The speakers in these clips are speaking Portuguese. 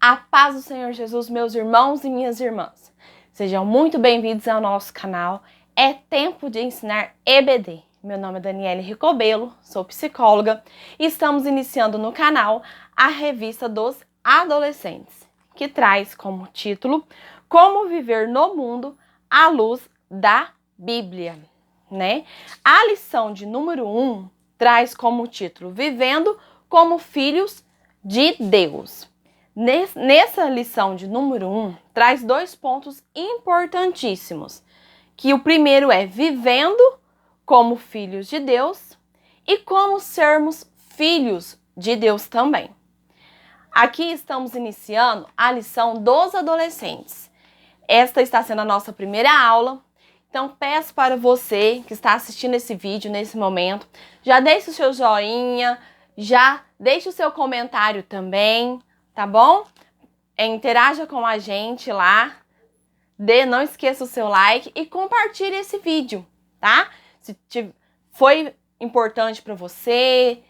A paz do Senhor Jesus, meus irmãos e minhas irmãs. Sejam muito bem-vindos ao nosso canal. É tempo de ensinar EBD. Meu nome é Daniele Ricobelo, sou psicóloga e estamos iniciando no canal a revista dos adolescentes, que traz como título Como Viver no Mundo à Luz da Bíblia, né? A lição de número 1 traz como título Vivendo como Filhos de Deus. Nessa lição de número 1, traz 2 pontos importantíssimos, que o primeiro é vivendo como filhos de Deus e como sermos filhos de Deus também. Aqui estamos iniciando a lição dos adolescentes. Esta está sendo a nossa primeira aula, então peço para você que está assistindo esse vídeo nesse momento, já deixe o seu joinha, já deixe o seu comentário também, tá bom? Interaja com a gente lá, não esqueça o seu like e compartilhe esse vídeo, tá? Se foi importante para você,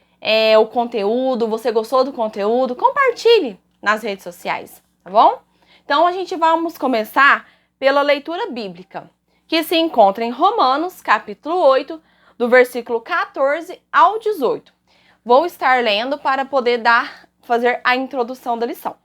o conteúdo, você gostou do conteúdo, compartilhe nas redes sociais, tá bom? Então, vamos começar pela leitura bíblica, que se encontra em Romanos, capítulo 8, do versículo 14 ao 18. Vou estar lendo para poder fazer a introdução da lição.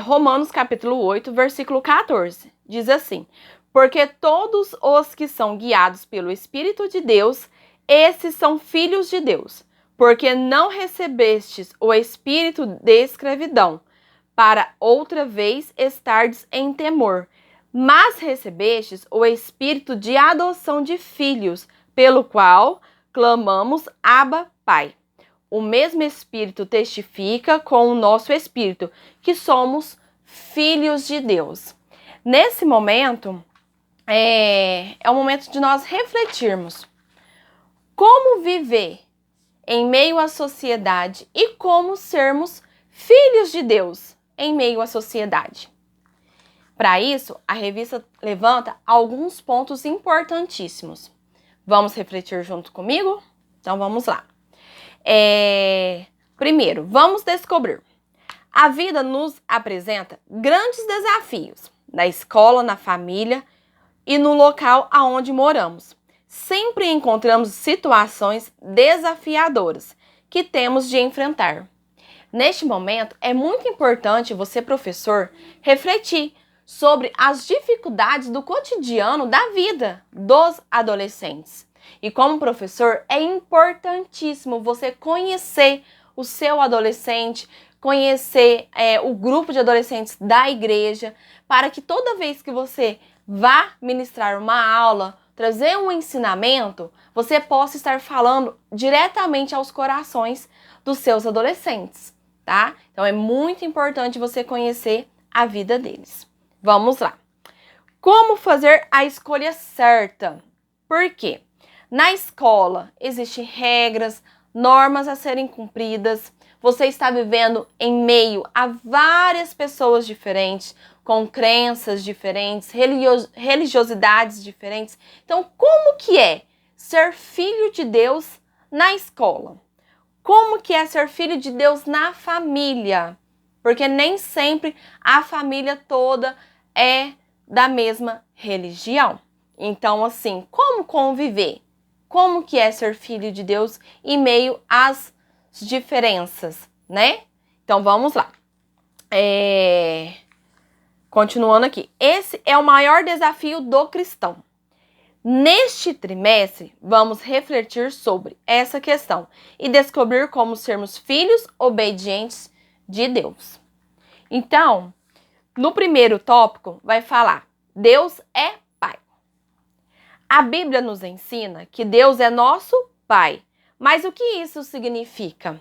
Romanos capítulo 8, versículo 14, diz assim: Porque todos os que são guiados pelo Espírito de Deus, esses são filhos de Deus. Porque não recebestes o espírito de escravidão, para outra vez estardes em temor, mas recebestes o espírito de adoção de filhos, pelo qual clamamos Abba, Pai. O mesmo Espírito testifica com o nosso espírito que somos filhos de Deus. Nesse momento, é o momento de nós refletirmos como viver em meio à sociedade e como sermos filhos de Deus em meio à sociedade. Para isso, a revista levanta alguns pontos importantíssimos. Vamos refletir junto comigo? Então vamos lá. Primeiro, vamos descobrir. A vida nos apresenta grandes desafios na escola, na família e no local aonde moramos. Sempre encontramos situações desafiadoras que temos de enfrentar. Neste momento, é muito importante você, professor, refletir sobre as dificuldades do cotidiano da vida dos adolescentes. E como professor, é importantíssimo você conhecer o seu adolescente, conhecer o grupo de adolescentes da igreja, para que toda vez que você vá ministrar uma aula, trazer um ensinamento, você possa estar falando diretamente aos corações dos seus adolescentes, tá? Então é muito importante você conhecer a vida deles. Vamos lá. Como fazer a escolha certa? Por quê? Na escola, existem regras, normas a serem cumpridas. Você está vivendo em meio a várias pessoas diferentes, com crenças diferentes, religiosidades diferentes. Então, como que é ser filho de Deus na escola? Como que é ser filho de Deus na família? Porque nem sempre a família toda é da mesma religião. Então, assim, como conviver? Como que é ser filho de Deus em meio às diferenças, né? Então, vamos lá. Continuando aqui. Esse é o maior desafio do cristão. Neste trimestre, vamos refletir sobre essa questão e descobrir como sermos filhos obedientes de Deus. Então, no primeiro tópico, vai falar: Deus é Pai. A Bíblia nos ensina que Deus é nosso Pai. Mas o que isso significa?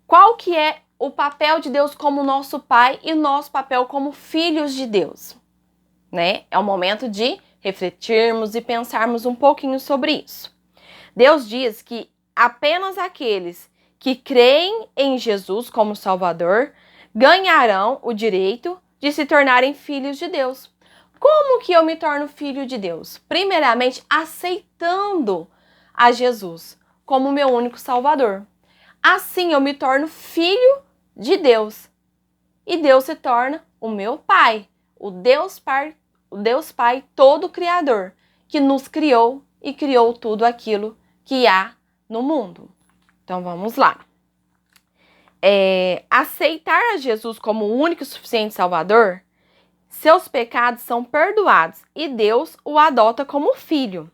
Qual que é o papel de Deus como nosso Pai e o nosso papel como filhos de Deus? Né? É o momento de refletirmos e pensarmos um pouquinho sobre isso. Deus diz que apenas aqueles que creem em Jesus como Salvador ganharão o direito de se tornarem filhos de Deus. Como que eu me torno filho de Deus? Primeiramente, aceitando a Jesus como meu único Salvador. Assim, eu me torno filho de Deus. E Deus se torna o meu Pai, o Deus Pai todo Criador, que nos criou e criou tudo aquilo que há no mundo. Então vamos lá. Aceitar a Jesus como o único e suficiente Salvador, seus pecados são perdoados e Deus o adota como filho.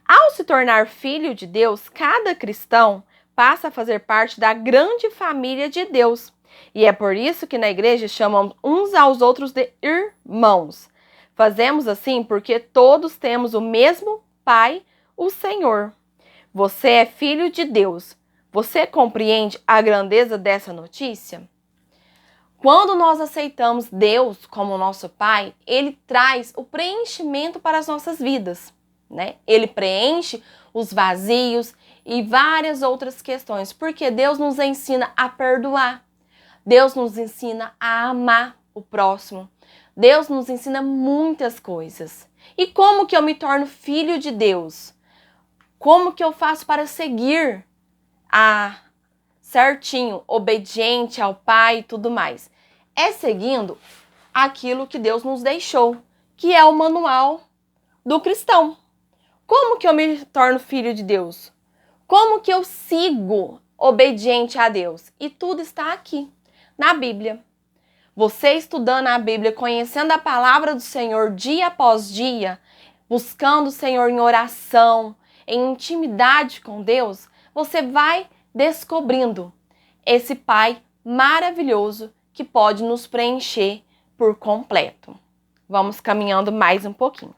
Ao se tornar filho de Deus, cada cristão passa a fazer parte da grande família de Deus. E é por isso que na igreja chamamos uns aos outros de irmãos. Fazemos assim porque todos temos o mesmo Pai, o Senhor. Você é filho de Deus. Você compreende a grandeza dessa notícia? Quando nós aceitamos Deus como nosso Pai, Ele traz o preenchimento para as nossas vidas, né? Ele preenche os vazios e várias outras questões, porque Deus nos ensina a perdoar. Deus nos ensina a amar o próximo. Deus nos ensina muitas coisas. E como que eu me torno filho de Deus? Como que eu faço para seguir certinho, obediente ao Pai e tudo mais? É seguindo aquilo que Deus nos deixou, que é o manual do cristão. Como que eu me torno filho de Deus? Como que eu sigo obediente a Deus? E tudo está aqui, na Bíblia. Você estudando a Bíblia, conhecendo a palavra do Senhor dia após dia, buscando o Senhor em oração, em intimidade com Deus, você vai descobrindo esse Pai maravilhoso que pode nos preencher por completo. Vamos caminhando mais um pouquinho.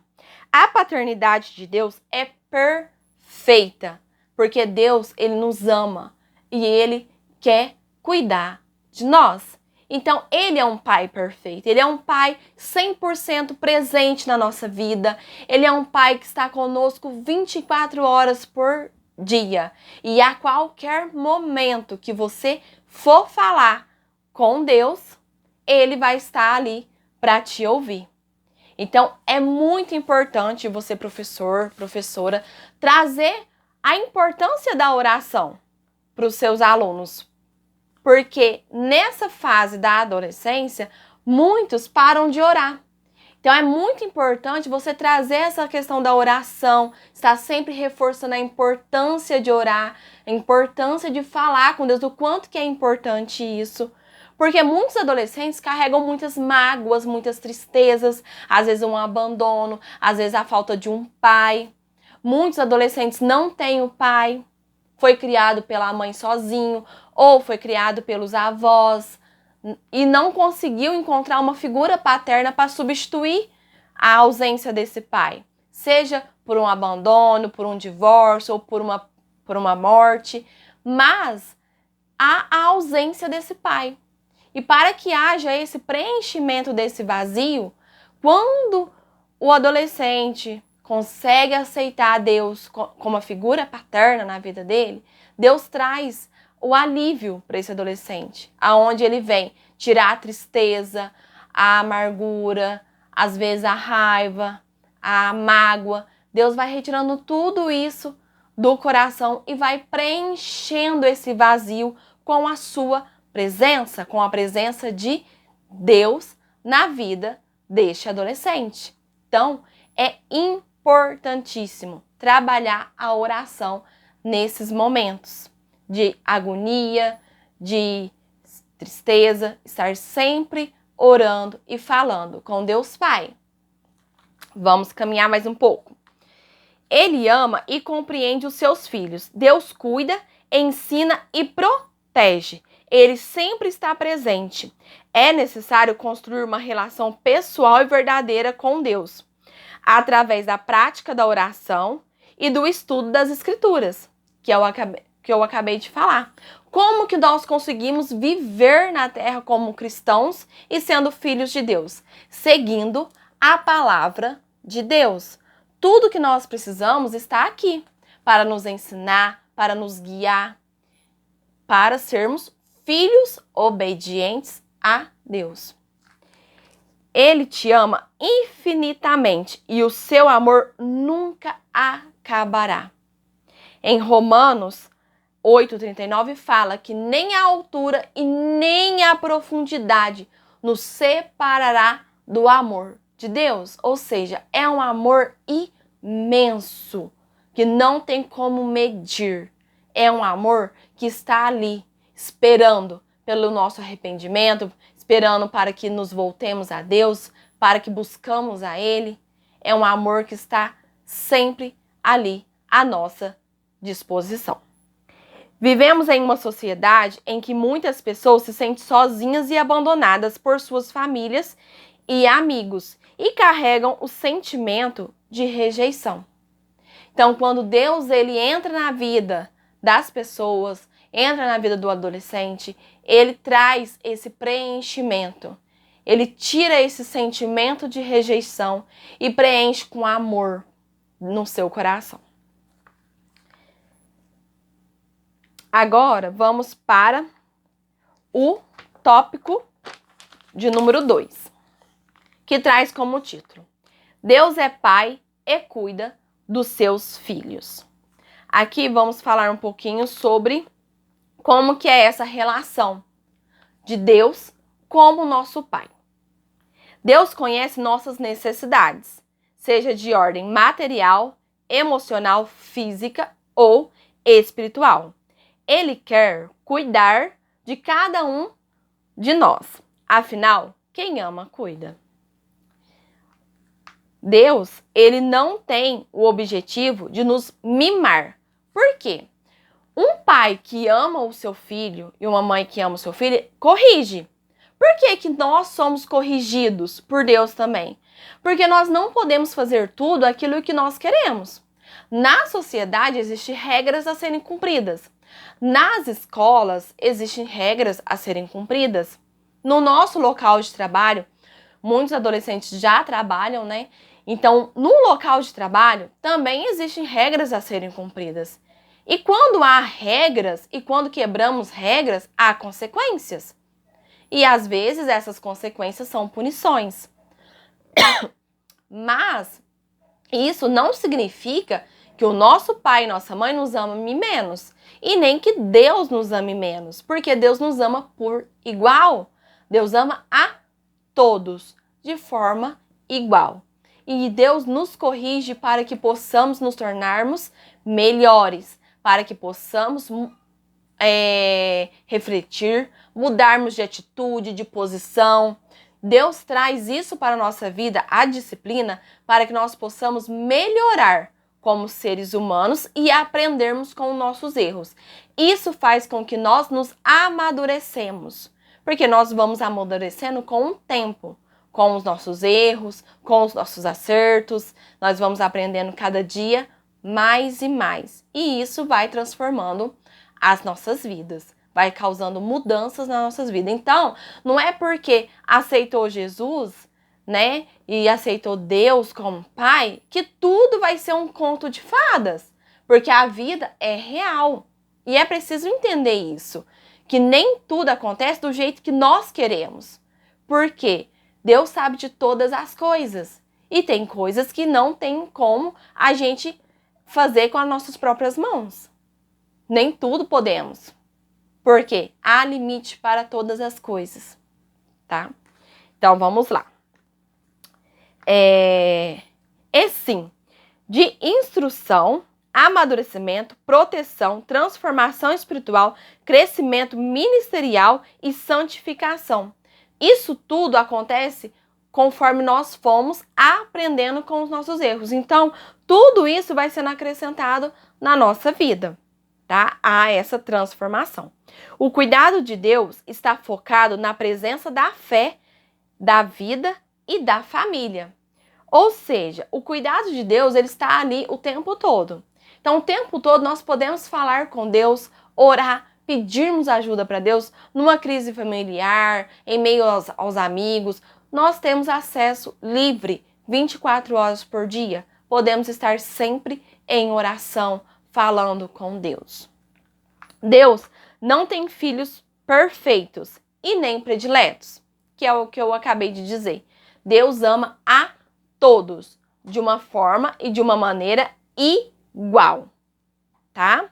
A paternidade de Deus é perfeita, porque Deus, Ele nos ama e Ele quer cuidar de nós. Então, Ele é um Pai perfeito, Ele é um Pai 100% presente na nossa vida, Ele é um Pai que está conosco 24 horas por dia. E a qualquer momento que você for falar com Deus, Ele vai estar ali para te ouvir. Então, é muito importante você, professor, professora, trazer a importância da oração para os seus alunos. Porque nessa fase da adolescência, muitos param de orar. Então, é muito importante você trazer essa questão da oração, estar sempre reforçando a importância de orar, a importância de falar com Deus, o quanto que é importante isso. Porque muitos adolescentes carregam muitas mágoas, muitas tristezas, às vezes um abandono, às vezes a falta de um pai. Muitos adolescentes não têm o pai, foi criado pela mãe sozinho, ou foi criado pelos avós, e não conseguiu encontrar uma figura paterna para substituir a ausência desse pai. Seja por um abandono, por um divórcio, ou por uma morte, mas há a ausência desse pai. E para que haja esse preenchimento desse vazio, quando o adolescente consegue aceitar Deus como a figura paterna na vida dele, Deus traz o alívio para esse adolescente, aonde ele vem tirar a tristeza, a amargura, às vezes a raiva, a mágoa. Deus vai retirando tudo isso do coração e vai preenchendo esse vazio com a sua presença, com a presença de Deus na vida deste adolescente. Então, é importantíssimo trabalhar a oração nesses momentos de agonia, de tristeza, estar sempre orando e falando com Deus Pai. Vamos caminhar mais um pouco. Ele ama e compreende os seus filhos. Deus cuida, ensina e protege. Ele sempre está presente. É necessário construir uma relação pessoal e verdadeira com Deus, através da prática da oração e do estudo das Escrituras, que eu acabei de falar. Como que nós conseguimos viver na terra como cristãos e sendo filhos de Deus? Seguindo a palavra de Deus. Tudo que nós precisamos está aqui para nos ensinar, para nos guiar, para sermos filhos obedientes a Deus. Ele te ama infinitamente e o seu amor nunca acabará. Em Romanos 8:39 fala que nem a altura e nem a profundidade nos separará do amor de Deus. Ou seja, é um amor imenso, que não tem como medir. É um amor que está ali, esperando pelo nosso arrependimento, esperando para que nos voltemos a Deus, para que buscamos a Ele. É um amor que está sempre ali à nossa disposição. Vivemos em uma sociedade em que muitas pessoas se sentem sozinhas e abandonadas por suas famílias e amigos e carregam o sentimento de rejeição. Então, quando Deus ele entra na vida das pessoas, entra na vida do adolescente, ele traz esse preenchimento. Ele tira esse sentimento de rejeição e preenche com amor no seu coração. Agora, vamos para o tópico de número 2, que traz como título: Deus é Pai e cuida dos seus filhos. Aqui vamos falar um pouquinho sobre como que é essa relação de Deus como nosso Pai. Deus conhece nossas necessidades, seja de ordem material, emocional, física ou espiritual. Ele quer cuidar de cada um de nós. Afinal, quem ama, cuida. Deus, ele não tem o objetivo de nos mimar. Por quê? Um pai que ama o seu filho e uma mãe que ama o seu filho, corrige. Por que que nós somos corrigidos por Deus também? Porque nós não podemos fazer tudo aquilo que nós queremos. Na sociedade existem regras a serem cumpridas. Nas escolas existem regras a serem cumpridas. No nosso local de trabalho, muitos adolescentes já trabalham, né? Então, no local de trabalho também existem regras a serem cumpridas. E quando há regras e quando quebramos regras, há consequências. E às vezes essas consequências são punições. Mas isso não significa que o nosso pai e nossa mãe nos amem menos. E nem que Deus nos ame menos. Porque Deus nos ama por igual. Deus ama a todos de forma igual. E Deus nos corrige para que possamos nos tornarmos melhores. Para que possamos refletir, mudarmos de atitude, de posição. Deus traz isso para a nossa vida, a disciplina, para que nós possamos melhorar como seres humanos e aprendermos com os nossos erros. Isso faz com que nós nos amadurecemos, porque nós vamos amadurecendo com o tempo, com os nossos erros, com os nossos acertos, nós vamos aprendendo cada dia mais e mais. E isso vai transformando as nossas vidas, vai causando mudanças nas nossas vidas. Então, não é porque aceitou Jesus, né, e aceitou Deus como Pai, que tudo vai ser um conto de fadas, porque a vida é real. E é preciso entender isso, que nem tudo acontece do jeito que nós queremos. Porque Deus sabe de todas as coisas. E tem coisas que não tem como a gente fazer com as nossas próprias mãos. Nem tudo podemos. Porque há limite para todas as coisas, tá? Então, vamos lá. E sim, de instrução, amadurecimento, proteção, transformação espiritual, crescimento ministerial e santificação. Isso tudo acontece conforme nós fomos aprendendo com os nossos erros. Então, tudo isso vai sendo acrescentado na nossa vida, tá? Há essa transformação. O cuidado de Deus está focado na presença da fé, da vida e da família. Ou seja, o cuidado de Deus, ele está ali o tempo todo. Então, o tempo todo nós podemos falar com Deus, orar, pedirmos ajuda para Deus numa crise familiar, em meio aos amigos. Nós temos acesso livre 24 horas por dia. Podemos estar sempre em oração, falando com Deus. Deus não tem filhos perfeitos e nem prediletos, que é o que eu acabei de dizer. Deus ama a todos, de uma forma e de uma maneira igual, tá?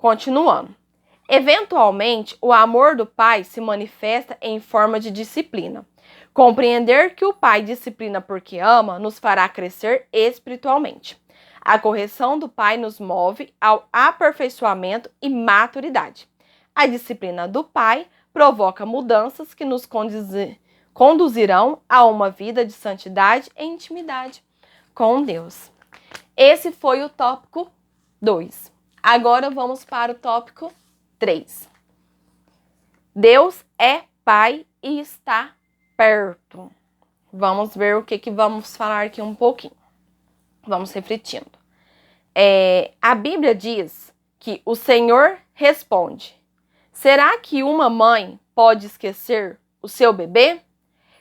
Continuando. Eventualmente, o amor do pai se manifesta em forma de disciplina. Compreender que o pai disciplina porque ama nos fará crescer espiritualmente. A correção do pai nos move ao aperfeiçoamento e maturidade. A disciplina do pai provoca mudanças que nos conduzirão a uma vida de santidade e intimidade com Deus. Esse foi o tópico 2. Agora vamos para o tópico 3. Deus é pai e está perto. Vamos ver o que vamos falar aqui um pouquinho. Vamos refletindo. A Bíblia diz que o Senhor responde: será que uma mãe pode esquecer o seu bebê?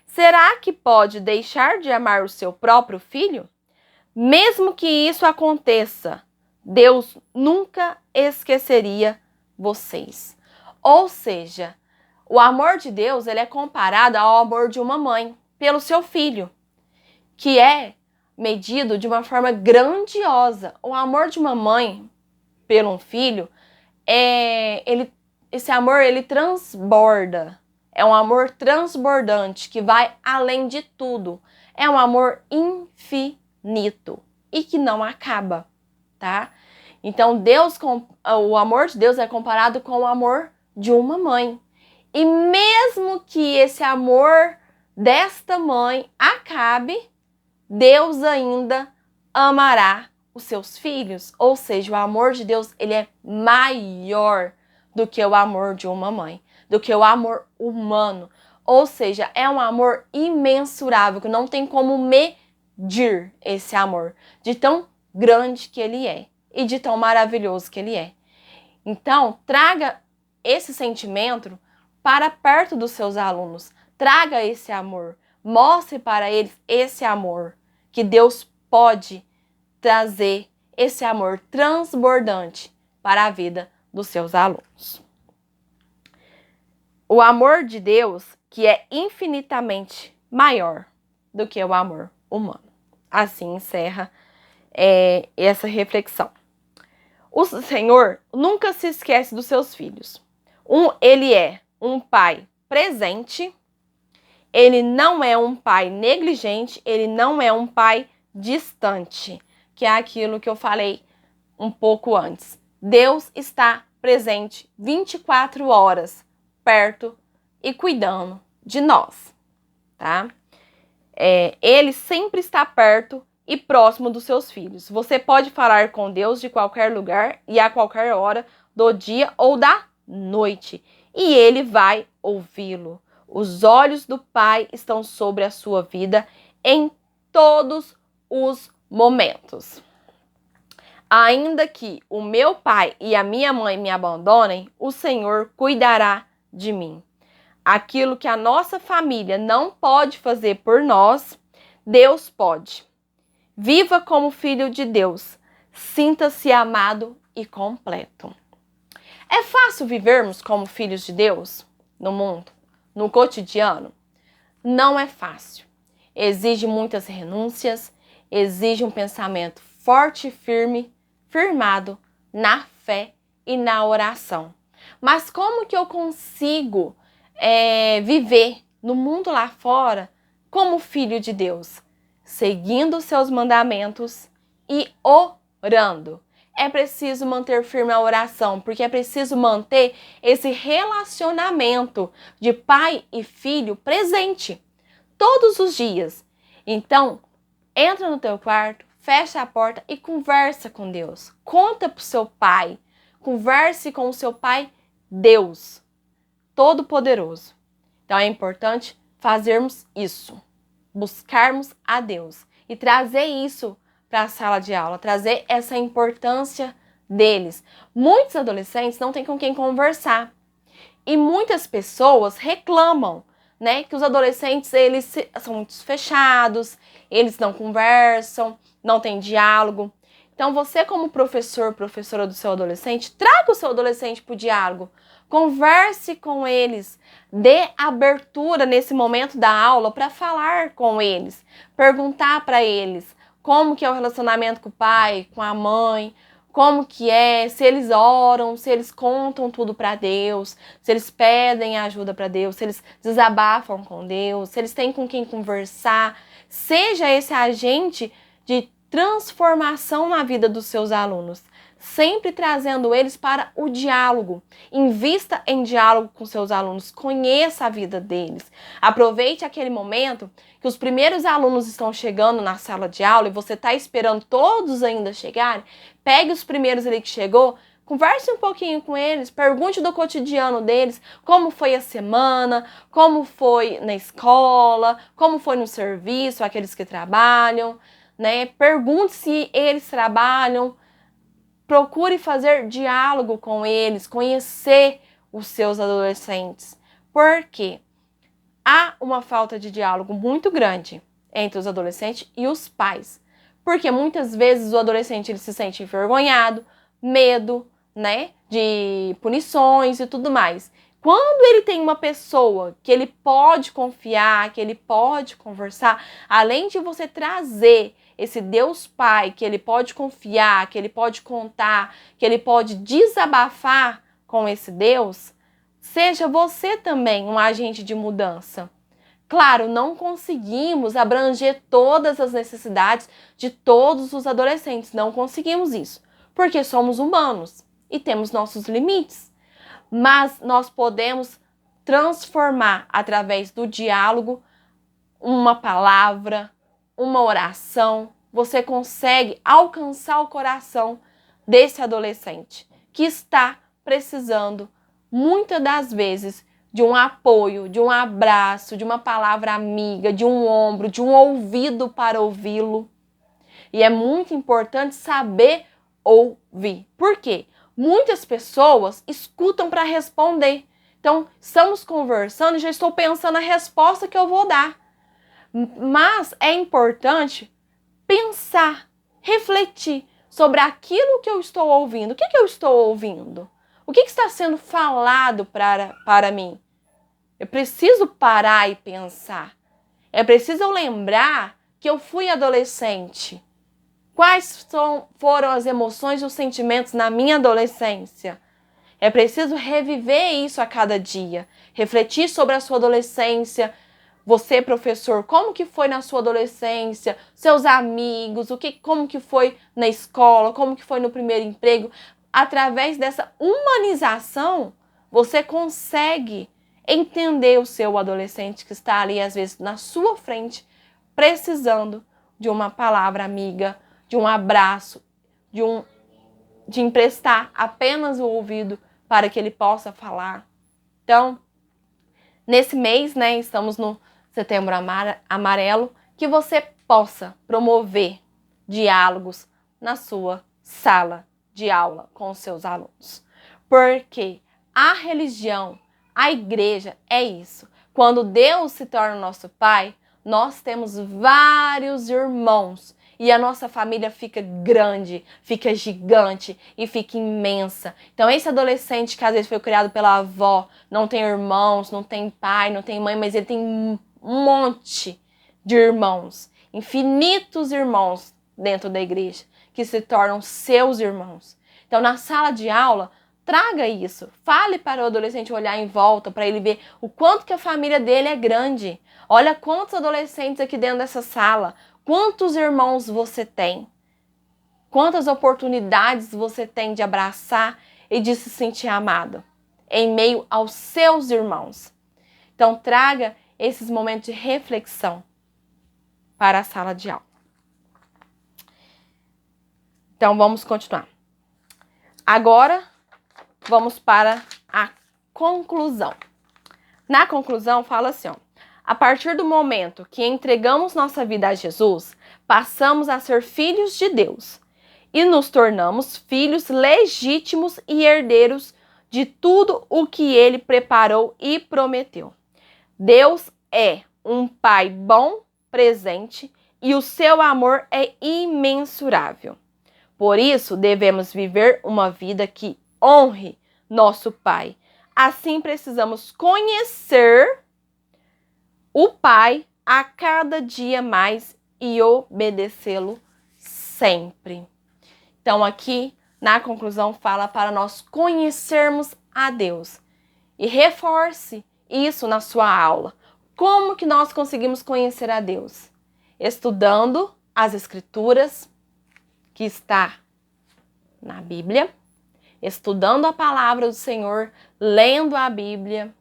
Será que pode deixar de amar o seu próprio filho? Mesmo que isso aconteça, Deus nunca esqueceria vocês. Ou seja, o amor de Deus ele é comparado ao amor de uma mãe pelo seu filho, que é medido de uma forma grandiosa. O amor de uma mãe pelo um filho, esse amor ele transborda. É um amor transbordante que vai além de tudo. É um amor infinito e que não acaba, tá? Então, o amor de Deus é comparado com o amor de uma mãe. E mesmo que esse amor desta mãe acabe, Deus ainda amará os seus filhos. Ou seja, o amor de Deus ele é maior do que o amor de uma mãe, do que o amor humano. Ou seja, é um amor imensurável, que não tem como medir esse amor, de tão grande que ele é e de tão maravilhoso que ele é. Então, traga esse sentimento para perto dos seus alunos. Traga esse amor. Mostre para eles esse amor, que Deus pode trazer esse amor transbordante para a vida dos seus alunos. O amor de Deus, que é infinitamente maior do que o amor humano. Assim encerra essa reflexão. O Senhor nunca se esquece dos seus filhos. Ele é um pai presente, ele não é um pai negligente, ele não é um pai distante, que é aquilo que eu falei um pouco antes. Deus está presente 24 horas perto e cuidando de nós, tá? Ele sempre está perto e próximo dos seus filhos. Você pode falar com Deus de qualquer lugar e a qualquer hora do dia ou da noite, e ele vai ouvi-lo. Os olhos do Pai estão sobre a sua vida em todos os momentos. Ainda que o meu pai e a minha mãe me abandonem, o Senhor cuidará de mim. Aquilo que a nossa família não pode fazer por nós, Deus pode. Viva como filho de Deus. Sinta-se amado e completo. É fácil vivermos como filhos de Deus no mundo, no cotidiano? Não é fácil. Exige muitas renúncias, exige um pensamento forte e firme, firmado na fé e na oração. Mas como que eu consigo viver no mundo lá fora como filho de Deus? Seguindo os seus mandamentos e orando. É preciso manter firme a oração, porque é preciso manter esse relacionamento de pai e filho presente todos os dias. Então, entra no teu quarto, fecha a porta e conversa com Deus. Conta para o seu pai. Converse com o seu pai, Deus Todo-Poderoso. Então, é importante fazermos isso. Buscarmos a Deus e trazer isso para a sala de aula, trazer essa importância deles. Muitos adolescentes não têm com quem conversar e muitas pessoas reclamam, né, que os adolescentes eles são muito fechados, eles não conversam, não tem diálogo. Então você como professora do seu adolescente, traga o seu adolescente para o diálogo, converse com eles, dê abertura nesse momento da aula para falar com eles, perguntar para eles como que é o relacionamento com o pai, com a mãe, como que é, se eles oram, se eles contam tudo para Deus, se eles pedem ajuda para Deus, se eles desabafam com Deus, se eles têm com quem conversar. Seja esse agente de transformação na vida dos seus alunos, sempre trazendo eles para o diálogo. Invista em diálogo com seus alunos, conheça a vida deles. Aproveite aquele momento que os primeiros alunos estão chegando na sala de aula e você está esperando todos ainda chegarem. Pegue os primeiros ali que chegou, converse um pouquinho com eles, pergunte do cotidiano deles, como foi a semana, como foi na escola, como foi no serviço, aqueles que trabalham, né? Pergunte se eles trabalham. Procure fazer diálogo com eles, conhecer os seus adolescentes. Porque há uma falta de diálogo muito grande entre os adolescentes e os pais. Porque muitas vezes o adolescente ele se sente envergonhado, medo, né, de punições e tudo mais. Quando ele tem uma pessoa que ele pode confiar, que ele pode conversar, além de você trazer esse Deus Pai, que ele pode confiar, que ele pode contar, que ele pode desabafar com esse Deus, seja você também um agente de mudança. Claro, não conseguimos abranger todas as necessidades de todos os adolescentes, não conseguimos isso, porque somos humanos e temos nossos limites. Mas nós podemos transformar através do diálogo uma palavra, uma oração. Você consegue alcançar o coração desse adolescente que está precisando, muitas das vezes, de um apoio, de um abraço, de uma palavra amiga, de um ombro, de um ouvido para ouvi-lo. E é muito importante saber ouvir. Por quê? Muitas pessoas escutam para responder. Então, estamos conversando e já estou pensando na resposta que eu vou dar. Mas é importante pensar, refletir sobre aquilo que eu estou ouvindo. O que eu estou ouvindo? O que está sendo falado para mim? Eu preciso parar e pensar. É preciso eu lembrar que eu fui adolescente. Quais foram as emoções e os sentimentos na minha adolescência? É preciso reviver isso a cada dia. Refletir sobre a sua adolescência. Você, professor, como que foi na sua adolescência? Seus amigos, como que foi na escola? Como que foi no primeiro emprego? Através dessa humanização, você consegue entender o seu adolescente que está ali, às vezes, na sua frente, precisando de uma palavra amiga, de um abraço, de emprestar apenas o ouvido para que ele possa falar. Então, nesse mês, né, estamos no Setembro Amarelo, que você possa promover diálogos na sua sala de aula com os seus alunos. Porque a religião, a igreja é isso. Quando Deus se torna nosso Pai, nós temos vários irmãos e a nossa família fica grande, fica gigante e fica imensa. Então esse adolescente que às vezes foi criado pela avó, não tem irmãos, não tem pai, não tem mãe, mas ele tem um monte de irmãos, infinitos irmãos dentro da igreja, que se tornam seus irmãos. Então na sala de aula, traga isso. Fale para o adolescente olhar em volta, para ele ver o quanto que a família dele é grande. Olha quantos adolescentes aqui dentro dessa sala. Quantos irmãos você tem? Quantas oportunidades você tem de abraçar e de se sentir amado em meio aos seus irmãos? Então traga esses momentos de reflexão para a sala de aula. Então vamos continuar. Agora vamos para a conclusão. Na conclusão, fala assim, ó. A partir do momento que entregamos nossa vida a Jesus, passamos a ser filhos de Deus e nos tornamos filhos legítimos e herdeiros de tudo o que Ele preparou e prometeu. Deus é um Pai bom, presente, e o seu amor é imensurável. Por isso, devemos viver uma vida que honre nosso Pai. Assim, precisamos conhecer o Pai a cada dia mais e obedecê-lo sempre. Então, aqui na conclusão, fala para nós conhecermos a Deus. E reforce isso na sua aula. Como que nós conseguimos conhecer a Deus? Estudando as Escrituras, que está na Bíblia, estudando a palavra do Senhor, lendo a Bíblia.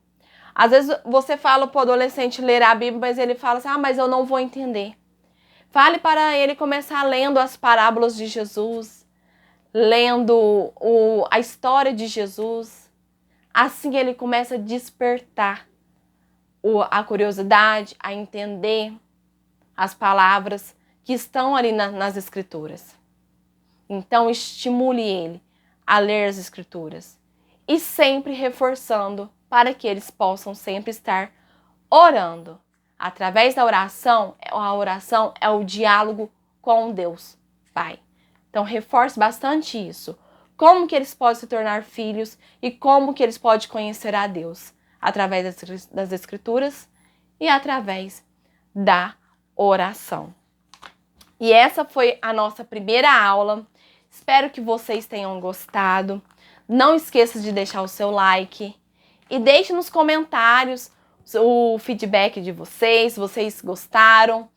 Às vezes você fala para o adolescente ler a Bíblia, mas ele fala assim, mas eu não vou entender. Fale para ele começar lendo as parábolas de Jesus, lendo a história de Jesus. Assim ele começa a despertar a curiosidade, a entender as palavras que estão ali nas Escrituras. Então estimule ele a ler as Escrituras e sempre reforçando para que eles possam sempre estar orando. Através da oração, a oração é o diálogo com Deus, Pai. Então reforce bastante isso. Como que eles podem se tornar filhos e como que eles podem conhecer a Deus? Através das Escrituras e através da oração. E essa foi a nossa primeira aula. Espero que vocês tenham gostado. Não esqueça de deixar o seu like e deixe nos comentários o feedback de vocês, se vocês gostaram.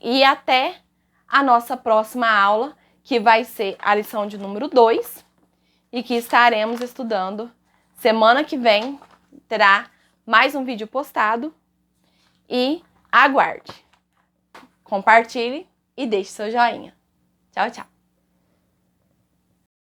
E até a nossa próxima aula, que vai ser a lição de número 2 e que estaremos estudando semana que vem. Terá mais um vídeo postado e aguarde. Compartilhe e deixe seu joinha. Tchau, tchau.